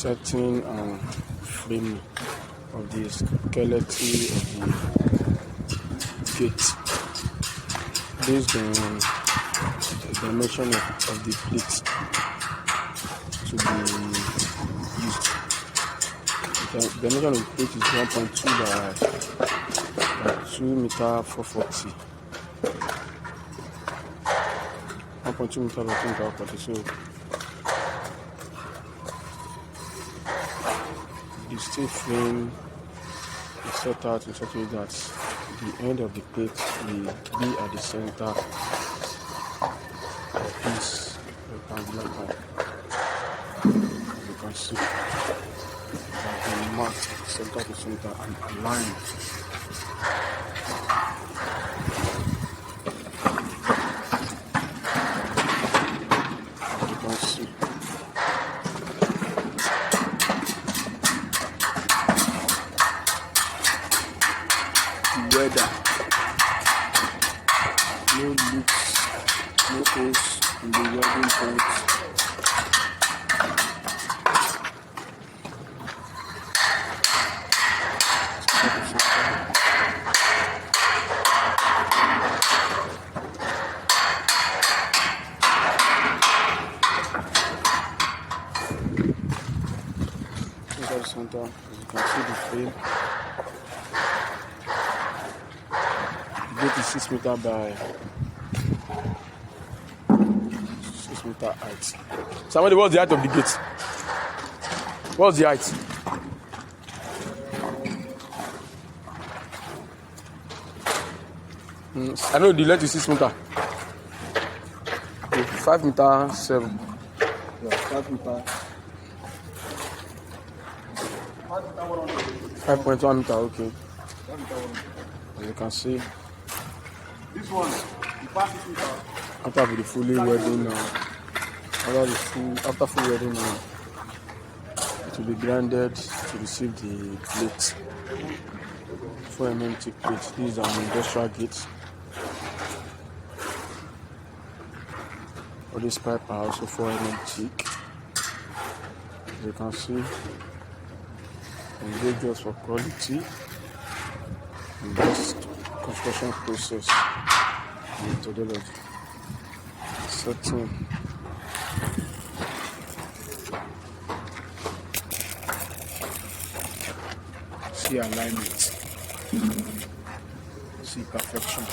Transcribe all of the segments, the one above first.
setting and framing of the skeleton of the gate based on the dimension of the plate to be used. The dimension of the plate is 1.2 by 2 meter 440. 1.2 meter by 2 meter 440. So the steel frame is set out in such a way that the end of the plate will be at the center of this rectangular pipe. As you can see, that the mark center to center and aligned. As you can see. Weather, no leaks, no holes in the welding point. Center to center, as you can see the frame. The gate is 6 meters by 6 meter height. Somebody, what's the height of the gate? What's the height? I know the length is 6 meters. Okay, 5 meter 7. Yeah, 5 meter. 5.1 meter, okay. As you can see. This one, you pass it with after the fully welding now, after full welding now, it will be grinded to receive the plate. 4 mm thick plate. This is an industrial gate. All these pipes are also 4 mm thick. As you can see, engage just for quality and best construction process. Methodology setting, see alignment, see perfection.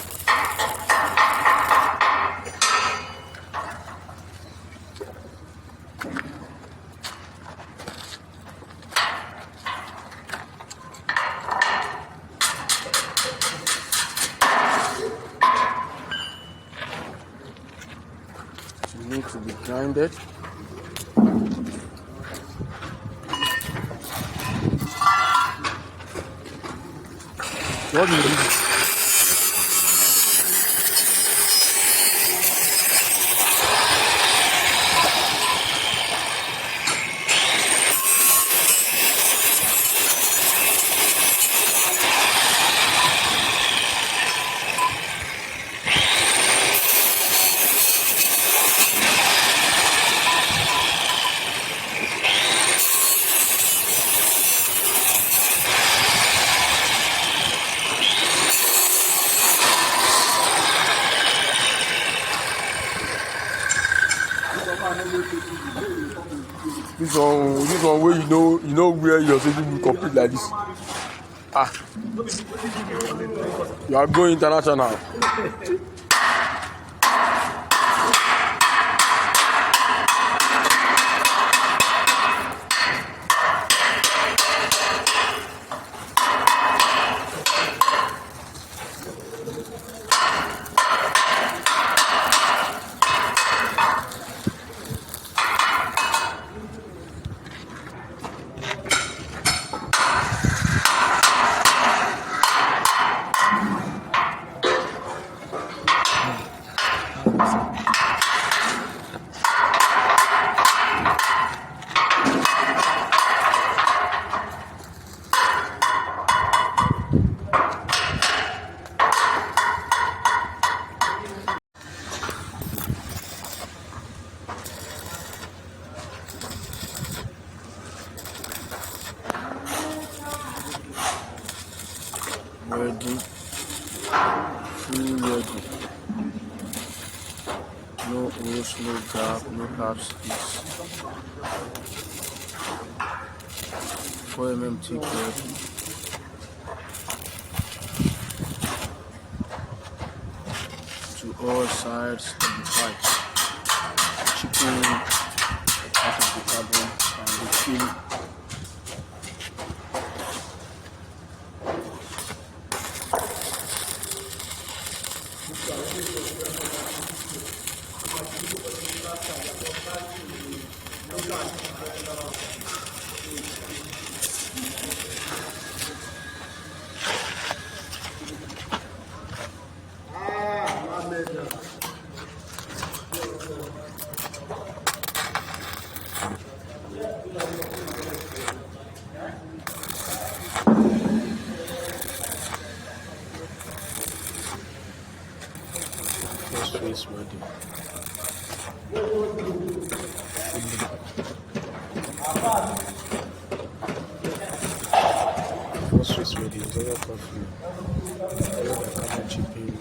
Need to be grinded. What do you do? This one where you know where you're supposed to complete like this. You are going international. No holes, no gap, no half space. 4 mm thick welding to all sides of the pipe, chipping part of the carbon and the film. First face welding. First face welding is over coffee. Followed by carbon chipping.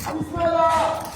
Bismillah.